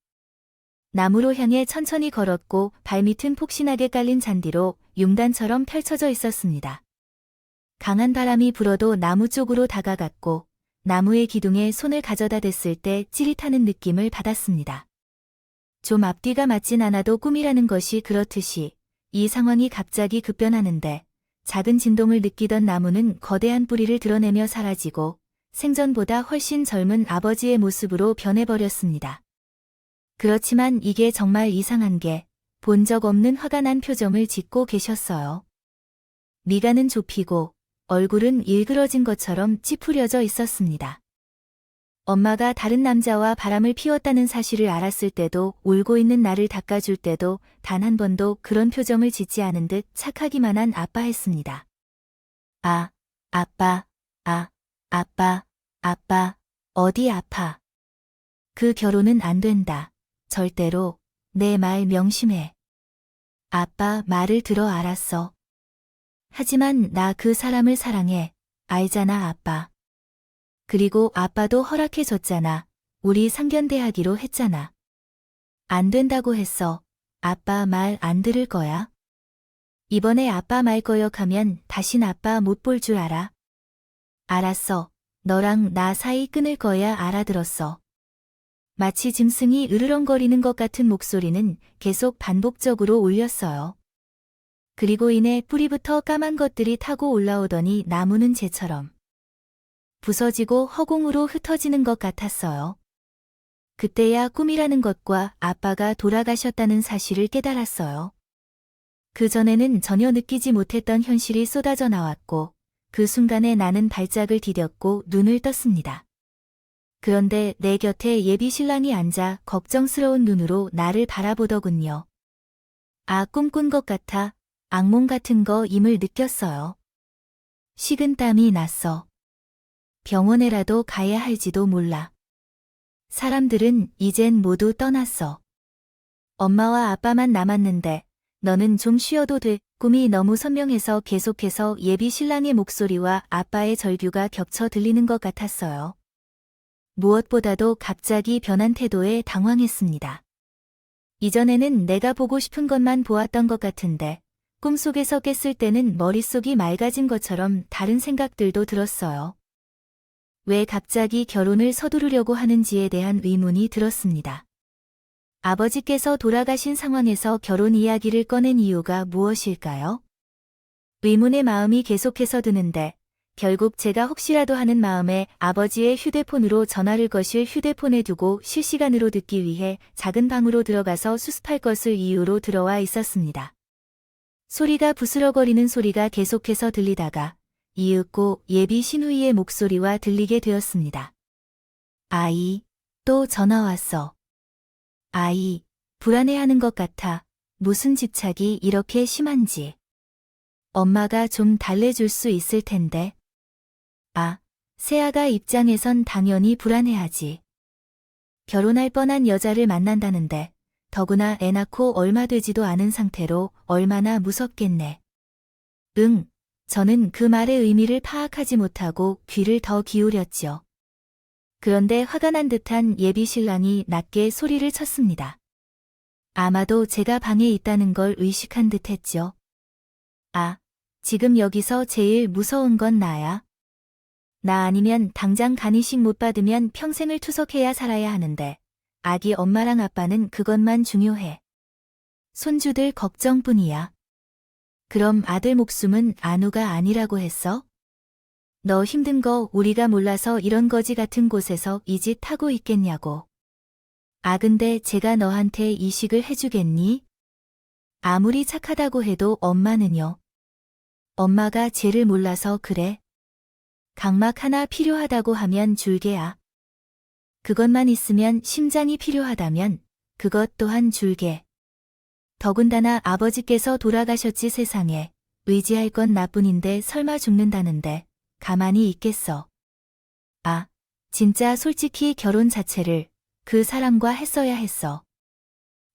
나무로 향해 천천히 걸었고 발밑은 폭신하게 깔린 잔디로 융단처럼 펼쳐져 있었습니다. 강한 바람이 불어도 나무 쪽으로 다가갔고 나무의 기둥에 손을 가져다 댔을 때 찌릿하는 느낌을 받았습니다. 좀 앞뒤가 맞진 않아도 꿈이라는 것이 그렇듯이 이 상황이 갑자기 급변하는데 작은 진동을 느끼던 나무는 거대한 뿌리를 드러내며 사라지고 생전보다 훨씬 젊은 아버지의 모습으로 변해버렸습니다. 그렇지만 이게 정말 이상한 게 본 적 없는 화가 난 표정을 짓고 계셨어요. 미간은 좁히고 얼굴은 일그러진 것처럼 찌푸려져 있었습니다. 엄마가 다른 남자와 바람을 피웠다는 사실을 알았을 때도 울고 있는 나를 닦아줄 때도 단 한 번도 그런 표정을 짓지 않은 듯 착하기만 한 아빠였습니다. 아빠, 어디 아파. 그 결혼은 안 된다. 절대로. 내 말 명심해. 아빠 말을 들어 알았어. 하지만 나 그 사람을 사랑해. 알잖아, 아빠. 그리고 아빠도 허락해줬잖아. 우리 상견례하기로 했잖아. 안 된다고 했어. 아빠 말 안 들을 거야. 이번에 아빠 말 거역하면 다신 아빠 못 볼 줄 알아. 알았어. 너랑 나 사이 끊을 거야. 알아들었어. 마치 짐승이 으르렁거리는 것 같은 목소리는 계속 반복적으로 울렸어요. 그리고 이내 뿌리부터 까만 것들이 타고 올라오더니 나무는 재처럼 부서지고 허공으로 흩어지는 것 같았어요. 그때야 꿈이라는 것과 아빠가 돌아가셨다는 사실을 깨달았어요. 그전에는 전혀 느끼지 못했던 현실이 쏟아져 나왔고 그 순간에 나는 발작을 디뎠고 눈을 떴습니다. 그런데 내 곁에 예비 신랑이 앉아 걱정스러운 눈으로 나를 바라보더군요. 아, 꿈꾼 것 같아. 악몽 같은 거임을 느꼈어요. 식은땀이 났어. 병원에라도 가야 할지도 몰라. 사람들은 이젠 모두 떠났어. 엄마와 아빠만 남았는데 너는 좀 쉬어도 돼. 꿈이 너무 선명해서 계속해서 예비 신랑의 목소리와 아빠의 절규가 겹쳐 들리는 것 같았어요. 무엇보다도 갑자기 변한 태도에 당황했습니다. 이전에는 내가 보고 싶은 것만 보았던 것 같은데 꿈속에서 깼을 때는 머릿속이 맑아진 것처럼 다른 생각들도 들었어요. 왜 갑자기 결혼을 서두르려고 하는지에 대한 의문이 들었습니다. 아버지께서 돌아가신 상황에서 결혼 이야기를 꺼낸 이유가 무엇일까요? 의문의 마음이 계속해서 드는데 결국 제가 혹시라도 하는 마음에 아버지의 휴대폰으로 전화를 거실 휴대폰에 두고 실시간으로 듣기 위해 작은 방으로 들어가서 수습할 것을 이유로 들어와 있었습니다. 소리가 부스러거리는 소리가 계속해서 들리다가 이윽고 예비 신우이의 목소리와 들리게 되었습니다. 아이, 또 전화 왔어. 아이, 불안해하는 것 같아. 무슨 집착이 이렇게 심한지. 엄마가 좀 달래줄 수 있을 텐데. 아, 새아가 입장에선 당연히 불안해하지. 결혼할 뻔한 여자를 만난다는데 더구나 애 낳고 얼마 되지도 않은 상태로 얼마나 무섭겠네. 응, 저는 그 말의 의미를 파악하지 못하고 귀를 더 기울였죠. 그런데 화가 난 듯한 예비 신랑이 낮게 소리를 쳤습니다. 아마도 제가 방에 있다는 걸 의식한 듯했죠. 아, 지금 여기서 제일 무서운 건 나야. 나 아니면 당장 간이식 못 받으면 평생을 투석해야 살아야 하는데 아기 엄마랑 아빠는 그것만 중요해. 손주들 걱정뿐이야. 그럼 아들 목숨은 안우가 아니라고 했어? 너 힘든 거 우리가 몰라서 이런 거지 같은 곳에서 이 짓 하고 있겠냐고. 아, 근데 제가 너한테 이식을 해주겠니? 아무리 착하다고 해도 엄마는요. 엄마가 쟤를 몰라서 그래. 각막 하나 필요하다고 하면 줄게야. 그것만 있으면 심장이 필요하다면 그것 또한 줄게. 더군다나 아버지께서 돌아가셨지 세상에. 의지할 건 나뿐인데 설마 죽는다는데 가만히 있겠어. 아, 진짜 솔직히 결혼 자체를 그 사람과 했어야 했어.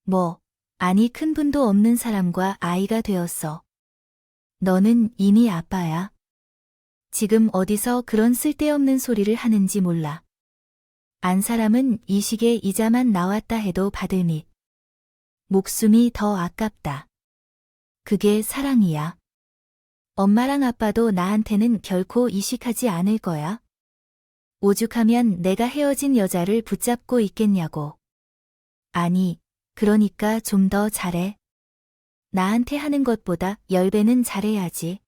뭐, 아니 큰 분도 없는 사람과 아이가 되었어. 너는 이미 아빠야. 지금 어디서 그런 쓸데없는 소리를 하는지 몰라. 안 사람은 이식에 이자만 나왔다 해도 받을 닛. 목숨이 더 아깝다. 그게 사랑이야. 엄마랑 아빠도 나한테는 결코 이식하지 않을 거야. 오죽하면 내가 헤어진 여자를 붙잡고 있겠냐고. 아니, 그러니까 좀 더 잘해. 나한테 하는 것보다 10배는 잘해야지.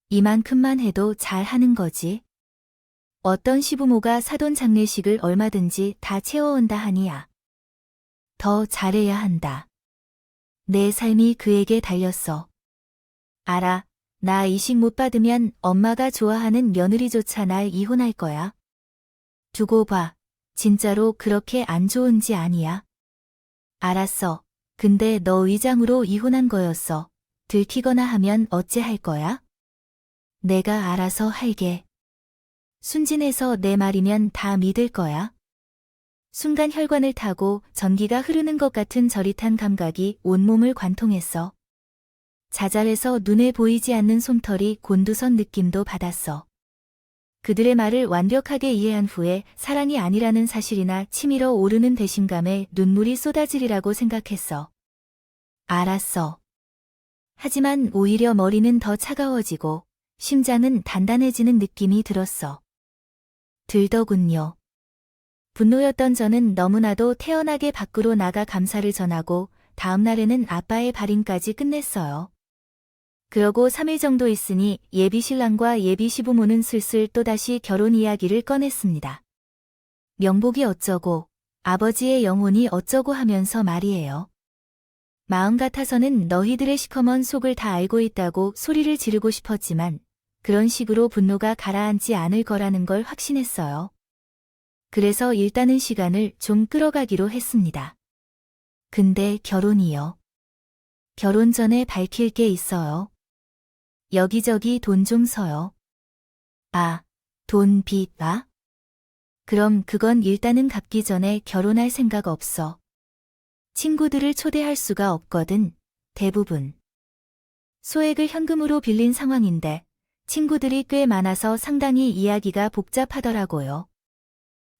이만큼만 해도 잘하는 거지. 어떤 시부모가 사돈 장례식을 얼마든지 다 채워온다 하니야. 더 잘해야 한다. 내 삶이 그에게 달렸어. 알아, 나 이식 못 받으면 엄마가 좋아하는 며느리조차 날 이혼할 거야. 두고 봐. 진짜로 그렇게 안 좋은지 아니야. 알았어. 근데 너 위장으로 이혼한 거였어. 들키거나 하면 어째 할 거야? 내가 알아서 할게. 순진해서 내 말이면 다 믿을 거야. 순간 혈관을 타고 전기가 흐르는 것 같은 저릿한 감각이 온몸을 관통했어. 자잘해서 눈에 보이지 않는 솜털이 곤두선 느낌도 받았어. 그들의 말을 완벽하게 이해한 후에 사랑이 아니라는 사실이나 치밀어 오르는 배신감에 눈물이 쏟아지리라고 생각했어. 알았어. 하지만 오히려 머리는 더 차가워지고 심장은 단단해지는 느낌이 들었어. 들더군요. 분노였던 저는 너무나도 태연하게 밖으로 나가 감사를 전하고 다음 날에는 아빠의 발인까지 끝냈어요. 그러고 3일 정도 있으니 예비 신랑과 예비 시부모는 슬슬 또다시 결혼 이야기를 꺼냈습니다. 명복이 어쩌고 아버지의 영혼이 어쩌고 하면서 말이에요. 마음 같아서는 너희들의 시커먼 속을 다 알고 있다고 소리를 지르고 싶었지만 그런 식으로 분노가 가라앉지 않을 거라는 걸 확신했어요. 그래서 일단은 시간을 좀 끌어가기로 했습니다. 근데 결혼이요. 결혼 전에 밝힐 게 있어요. 여기저기 돈 좀 서요. 아, 돈 빚, 아? 그럼 그건 일단은 갚기 전에 결혼할 생각 없어. 친구들을 초대할 수가 없거든, 대부분. 소액을 현금으로 빌린 상황인데 친구들이 꽤 많아서 상당히 이야기가 복잡하더라고요.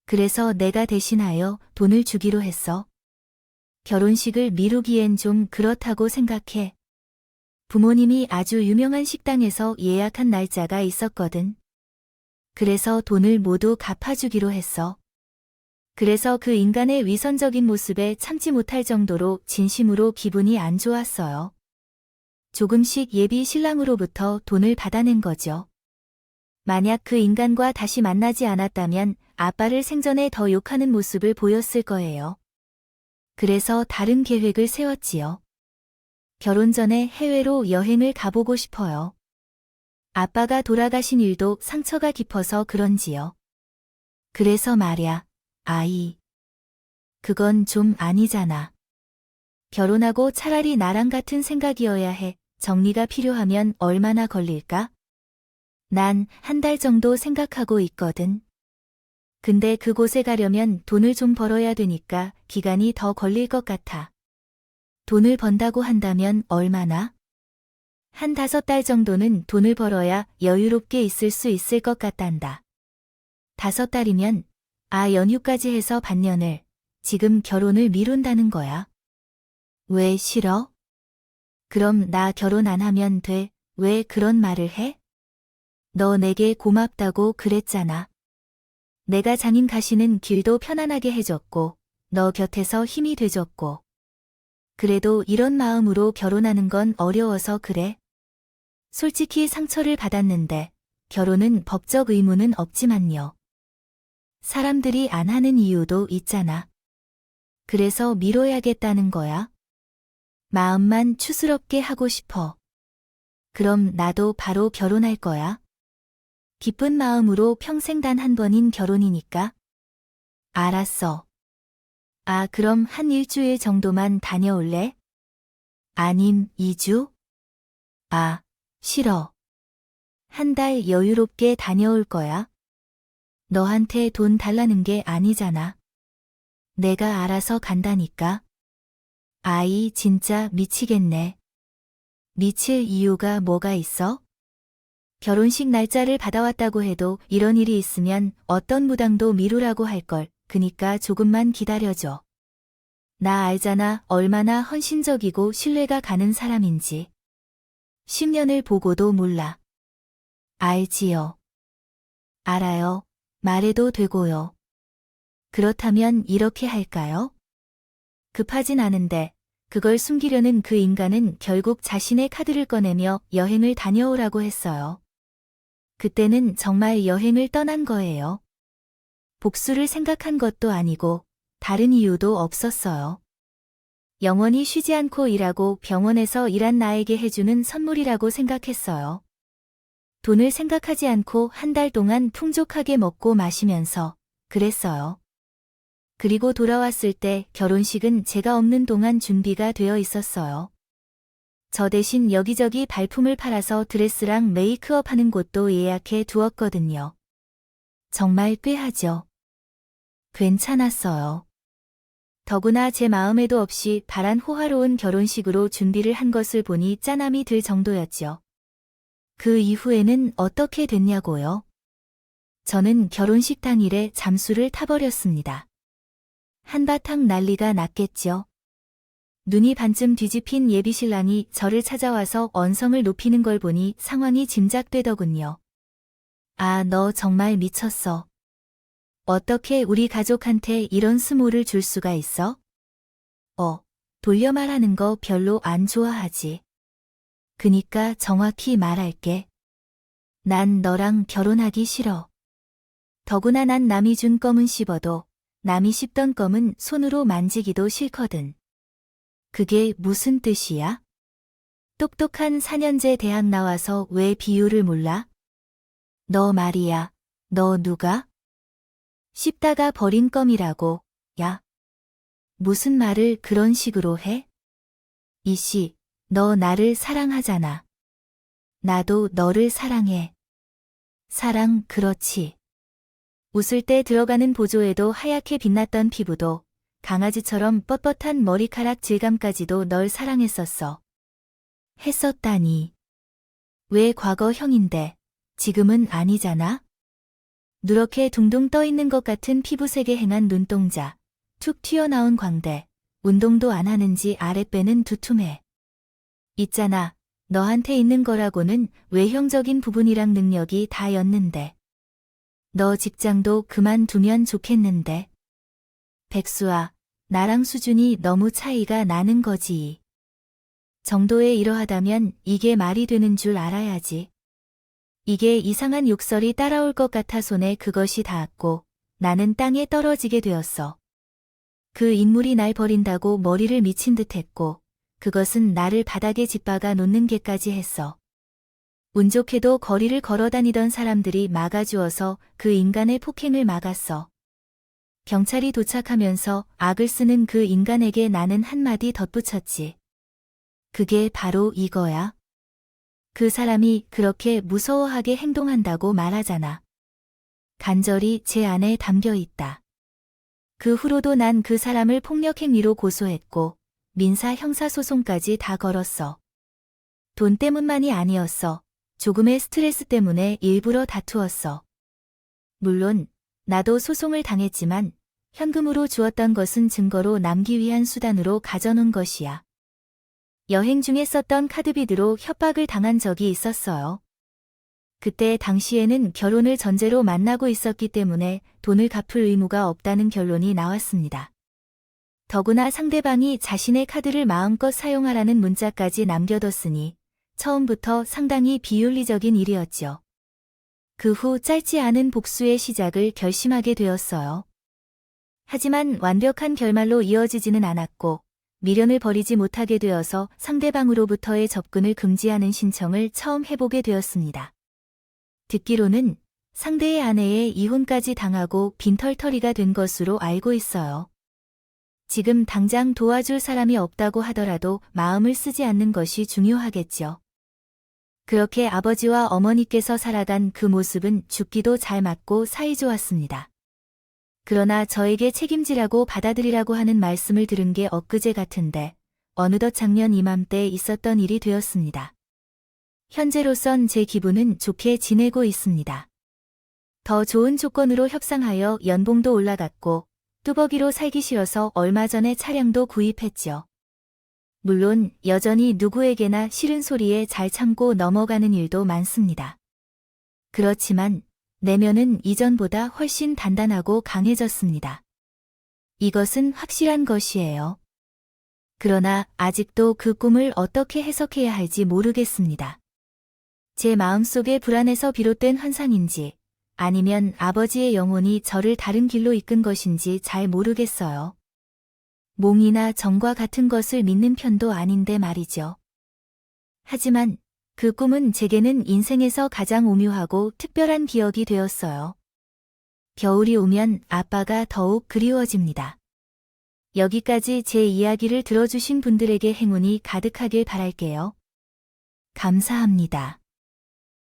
그래서 내가 대신하여 돈을 주기로 했어. 결혼식을 미루기엔 좀 그렇다고 생각해. 부모님이 아주 유명한 식당에서 예약한 날짜가 있었거든. 그래서 돈을 모두 갚아주기로 했어. 그래서 그 인간의 위선적인 모습에 참지 못할 정도로 진심으로 기분이 안 좋았어요. 조금씩 예비 신랑으로부터 돈을 받아낸 거죠. 만약 그 인간과 다시 만나지 않았다면 아빠를 생전에 더 욕하는 모습을 보였을 거예요. 그래서 다른 계획을 세웠지요. 결혼 전에 해외로 여행을 가보고 싶어요. 아빠가 돌아가신 일도 상처가 깊어서 그런지요. 그래서 말야, 아이. 그건 좀 아니잖아. 결혼하고 차라리 나랑 같은 생각이어야 해. 정리가 필요하면 얼마나 걸릴까? 난 1달 정도 생각하고 있거든. 근데 그곳에 가려면 돈을 좀 벌어야 되니까 기간이 더 걸릴 것 같아. 돈을 번다고 한다면 얼마나? 한 5달 정도는 돈을 벌어야 여유롭게 있을 수 있을 것 같단다. 5달이면 연휴까지 해서 반년을 지금 결혼을 미룬다는 거야. 왜 싫어? 그럼 나 결혼 안 하면 돼. 왜 그런 말을 해? 너 내게 고맙다고 그랬잖아. 내가 장인 가시는 길도 편안하게 해줬고 너 곁에서 힘이 돼줬고 그래도 이런 마음으로 결혼하는 건 어려워서 그래. 솔직히 상처를 받았는데 결혼은 법적 의무는 없지만요. 사람들이 안 하는 이유도 있잖아. 그래서 미뤄야겠다는 거야. 마음만 추스럽게 하고 싶어. 그럼 나도 바로 결혼할 거야. 기쁜 마음으로 평생 단 한 번인 결혼이니까. 알았어. 그럼 한 일주일 정도만 다녀올래? 아님 2주? 싫어. 1달 여유롭게 다녀올 거야. 너한테 돈 달라는 게 아니잖아. 내가 알아서 간다니까. 아이 진짜 미치겠네. 미칠 이유가 뭐가 있어? 결혼식 날짜를 받아왔다고 해도 이런 일이 있으면 어떤 무당도 미루라고 할걸. 그니까 조금만 기다려줘. 나 알잖아. 얼마나 헌신적이고 신뢰가 가는 사람인지. 10년을 보고도 몰라. 알지요. 알아요. 말해도 되고요. 그렇다면 이렇게 할까요? 급하진 않은데 그걸 숨기려는 그 인간은 결국 자신의 카드를 꺼내며 여행을 다녀오라고 했어요. 그때는 정말 여행을 떠난 거예요. 복수를 생각한 것도 아니고 다른 이유도 없었어요. 영원히 쉬지 않고 일하고 병원에서 일한 나에게 해주는 선물이라고 생각했어요. 돈을 생각하지 않고 1달 동안 풍족하게 먹고 마시면서 그랬어요. 그리고 돌아왔을 때 결혼식은 제가 없는 동안 준비가 되어 있었어요. 저 대신 여기저기 발품을 팔아서 드레스랑 메이크업 하는 곳도 예약해 두었거든요. 정말 꽤 하죠. 괜찮았어요. 더구나 제 마음에도 없이 바란 호화로운 결혼식으로 준비를 한 것을 보니 짠함이 들 정도였죠. 그 이후에는 어떻게 됐냐고요? 저는 결혼식 당일에 잠수를 타버렸습니다. 한바탕 난리가 났겠죠. 눈이 반쯤 뒤집힌 예비신랑이 저를 찾아와서 언성을 높이는 걸 보니 상황이 짐작되더군요. 아, 너 정말 미쳤어. 어떻게 우리 가족한테 이런 수모를 줄 수가 있어? 돌려 말하는 거 별로 안 좋아하지. 그니까 정확히 말할게. 난 너랑 결혼하기 싫어. 더구나 난 남이 준 껌은 씹어도 남이 씹던 껌은 손으로 만지기도 싫거든. 그게 무슨 뜻이야? 똑똑한 4년제 대학 나와서 왜 비율을 몰라? 너 말이야, 너 누가? 씹다가 버린 껌이라고, 야. 무슨 말을 그런 식으로 해? 이씨, 너 나를 사랑하잖아. 나도 너를 사랑해. 사랑, 그렇지. 웃을 때 들어가는 보조에도 하얗게 빛났던 피부도, 강아지처럼 뻣뻣한 머리카락 질감까지도 널 사랑했었어. 했었다니. 왜 과거형인데, 지금은 아니잖아? 누렇게 둥둥 떠있는 것 같은 피부색에 행한 눈동자, 툭 튀어나온 광대, 운동도 안 하는지 아랫배는 두툼해. 있잖아, 너한테 있는 거라고는 외형적인 부분이랑 능력이 다였는데. 너 직장도 그만두면 좋겠는데. 백수아, 나랑 수준이 너무 차이가 나는 거지. 정도에 이러하다면 이게 말이 되는 줄 알아야지. 이게 이상한 욕설이 따라올 것 같아 손에 그것이 닿았고 나는 땅에 떨어지게 되었어. 그 인물이 날 버린다고 머리를 미친 듯 했고 그것은 나를 바닥에 짓박아 놓는 게까지 했어. 운 좋게도 거리를 걸어다니던 사람들이 막아주어서 그 인간의 폭행을 막았어. 경찰이 도착하면서 악을 쓰는 그 인간에게 나는 한마디 덧붙였지. 그게 바로 이거야. 그 사람이 그렇게 무서워하게 행동한다고 말하잖아. 간절히 제 안에 담겨 있다. 그 후로도 난 그 사람을 폭력행위로 고소했고 민사 형사소송까지 다 걸었어. 돈 때문만이 아니었어. 조금의 스트레스 때문에 일부러 다투었어. 물론 나도 소송을 당했지만 현금으로 주었던 것은 증거로 남기 위한 수단으로 가져놓은 것이야. 여행 중에 썼던 카드비드로 협박을 당한 적이 있었어요. 그때 당시에는 결혼을 전제로 만나고 있었기 때문에 돈을 갚을 의무가 없다는 결론이 나왔습니다. 더구나 상대방이 자신의 카드를 마음껏 사용하라는 문자까지 남겨뒀으니 처음부터 상당히 비윤리적인 일이었죠. 그 후 짧지 않은 복수의 시작을 결심하게 되었어요. 하지만 완벽한 결말로 이어지지는 않았고 미련을 버리지 못하게 되어서 상대방으로부터의 접근을 금지하는 신청을 처음 해보게 되었습니다. 듣기로는 상대의 아내의 이혼까지 당하고 빈털터리가 된 것으로 알고 있어요. 지금 당장 도와줄 사람이 없다고 하더라도 마음을 쓰지 않는 것이 중요하겠죠. 그렇게 아버지와 어머니께서 살아간 그 모습은 죽기도 잘 맞고 사이좋았습니다. 그러나 저에게 책임지라고 받아들이라고 하는 말씀을 들은 게 엊그제 같은데 어느덧 작년 이맘때 있었던 일이 되었습니다. 현재로선 제 기분은 좋게 지내고 있습니다. 더 좋은 조건으로 협상하여 연봉도 올라갔고 뚜벅이로 살기 싫어서 얼마 전에 차량도 구입했죠. 물론 여전히 누구에게나 싫은 소리에 잘 참고 넘어가는 일도 많습니다. 그렇지만 내면은 이전보다 훨씬 단단하고 강해졌습니다. 이것은 확실한 것이에요. 그러나 아직도 그 꿈을 어떻게 해석해야 할지 모르겠습니다. 제 마음속의 불안에서 비롯된 환상인지 아니면 아버지의 영혼이 저를 다른 길로 이끈 것인지 잘 모르겠어요. 몽이나 정과 같은 것을 믿는 편도 아닌데 말이죠. 하지만 그 꿈은 제게는 인생에서 가장 오묘하고 특별한 기억이 되었어요. 겨울이 오면 아빠가 더욱 그리워집니다. 여기까지 제 이야기를 들어주신 분들에게 행운이 가득하길 바랄게요. 감사합니다.